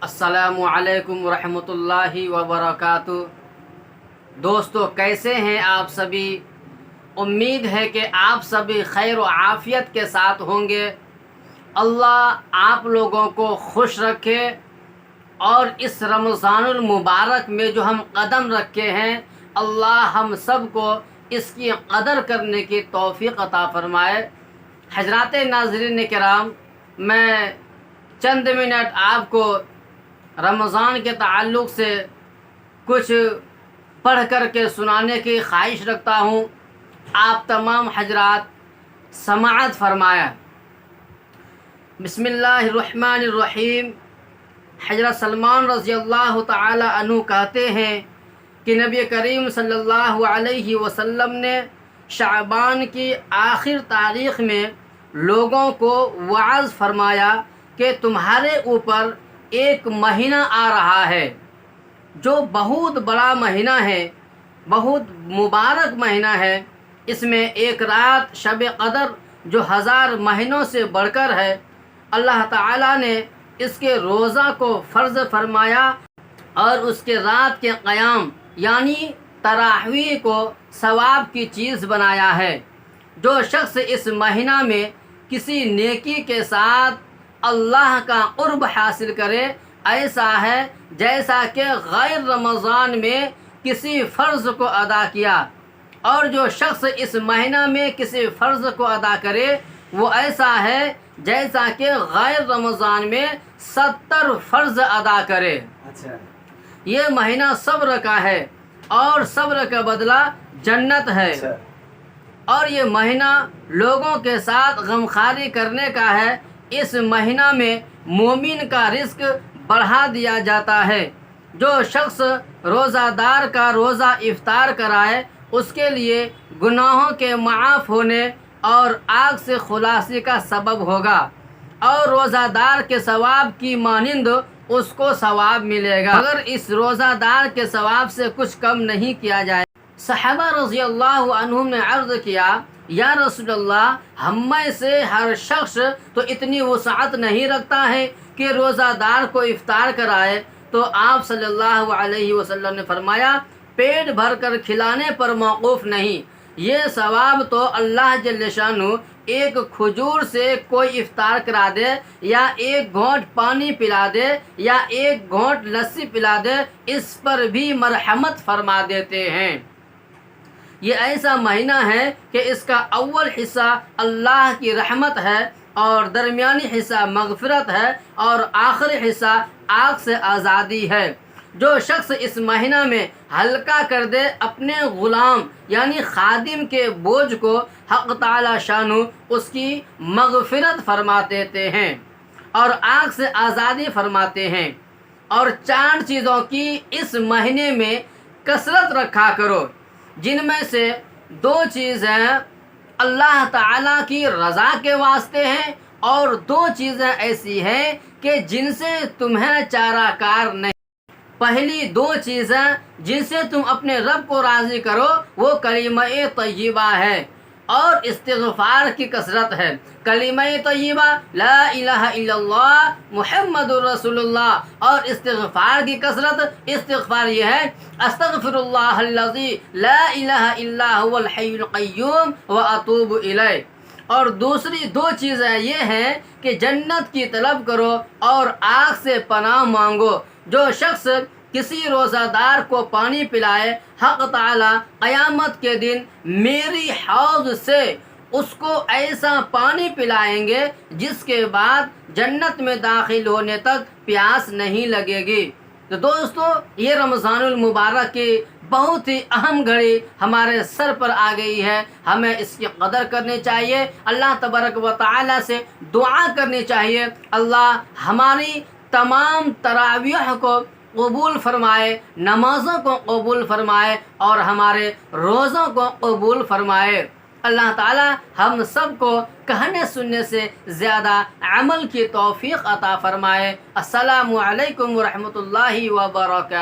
السلام علیکم ورحمۃ اللہ وبرکاتہ۔ دوستو، کیسے ہیں آپ سبھی؟ امید ہے کہ آپ سبھی خیر و عافیت کے ساتھ ہوں گے۔ اللہ آپ لوگوں کو خوش رکھے اور اس رمضان المبارک میں جو ہم قدم رکھے ہیں، اللہ ہم سب کو اس کی قدر کرنے کی توفیق عطا فرمائے۔ حضرات ناظرین کرام، میں چند منٹ آپ کو رمضان کے تعلق سے کچھ پڑھ کر کے سنانے کی خواہش رکھتا ہوں۔ آپ تمام حضرات سماعت فرمایا۔ بسم اللہ الرحمن الرحیم۔ حضرت سلمان رضی اللہ تعالی عنہ کہتے ہیں کہ نبی کریم صلی اللہ علیہ وسلم نے شعبان کی آخر تاریخ میں لوگوں کو وعظ فرمایا کہ تمہارے اوپر ایک مہینہ آ رہا ہے جو بہت بڑا مہینہ ہے، بہت مبارک مہینہ ہے۔ اس میں ایک رات شب قدر جو 1000 مہینوں سے بڑھ کر ہے، اللہ تعالیٰ نے اس کے روزہ کو فرض فرمایا اور اس کے رات کے قیام یعنی تراویح کو ثواب کی چیز بنایا ہے۔ جو شخص اس مہینہ میں کسی نیکی کے ساتھ اللہ کا قرب حاصل کرے، ایسا ہے جیسا کہ غیر رمضان میں کسی فرض کو ادا کیا، اور جو شخص اس مہینہ میں کسی فرض کو ادا کرے وہ ایسا ہے جیسا کہ غیر رمضان میں 70 فرض ادا کرے۔ یہ مہینہ صبر کا ہے اور صبر کا بدلہ جنت ہے، اور یہ مہینہ لوگوں کے ساتھ غمخواری کرنے کا ہے۔ اس مہینہ میں مومن کا رزق بڑھا دیا جاتا ہے۔ جو شخص روزہ دار کا روزہ افطار کرائے، اس کے لیے گناہوں کے معاف ہونے اور آگ سے خلاصی کا سبب ہوگا، اور روزہ دار کے ثواب کی مانند اس کو ثواب ملے گا اگر اس روزہ دار کے ثواب سے کچھ کم نہیں کیا جائے۔ صحابہ رضی اللہ عنہم نے عرض کیا، یا رسول اللہ، ہم میں سے ہر شخص تو اتنی وسعت نہیں رکھتا ہے کہ روزہ دار کو افطار کرائے۔ تو آپ صلی اللہ علیہ وسلم نے فرمایا، پیٹ بھر کر کھلانے پر موقوف نہیں، یہ ثواب تو اللہ جل شانہ ایک کھجور سے کوئی افطار کرا دے، یا ایک گھونٹ پانی پلا دے، یا ایک گھونٹ لسی پلا دے، اس پر بھی مرحمت فرما دیتے ہیں۔ یہ ایسا مہینہ ہے کہ اس کا اول حصہ اللہ کی رحمت ہے، اور درمیانی حصہ مغفرت ہے، اور آخری حصہ آگ سے آزادی ہے۔ جو شخص اس مہینہ میں ہلکا کر دے اپنے غلام یعنی خادم کے بوجھ کو، حق تعالی شانہ اس کی مغفرت فرما دیتے ہیں اور آگ سے آزادی فرماتے ہیں۔ اور 4 چیزوں کی اس مہینے میں کثرت رکھا کرو، جن میں سے 2 چیزیں اللہ تعالیٰ کی رضا کے واسطے ہیں، اور 2 چیزیں ایسی ہیں کہ جن سے تمہیں چارہ کار نہیں۔ پہلی 2 چیزیں جن سے تم اپنے رب کو راضی کرو وہ کلمہ طیبہ ہے اور استغفار کی کثرت ہے۔ کلمہ طیبہ لا الہ الا اللہ محمد الرسول اللہ، اور استغفار کی کثرت، استغفار یہ ہے، استغفر اللہ الذی لا الہ الا هو الحی القیوم واتوب الیہ۔ اور دوسری 2 چیزیں یہ ہیں کہ جنت کی طلب کرو اور آگ سے پناہ مانگو۔ جو شخص کسی روزہ دار کو پانی پلائے، حق تعالی قیامت کے دن میری حوض سے اس کو ایسا پانی پلائیں گے جس کے بعد جنت میں داخل ہونے تک پیاس نہیں لگے گی۔ تو دوستو، یہ رمضان المبارک کی بہت ہی اہم گھڑی ہمارے سر پر آ گئی ہے، ہمیں اس کی قدر کرنی چاہیے، اللہ تبارک و تعالی سے دعا کرنی چاہیے، اللہ ہماری تمام تراویح کو قبول فرمائے، نمازوں کو قبول فرمائے، اور ہمارے روزوں کو قبول فرمائے۔ اللہ تعالی ہم سب کو کہنے سننے سے زیادہ عمل کی توفیق عطا فرمائے۔ السلام علیکم ورحمۃ اللہ وبرکاتہ۔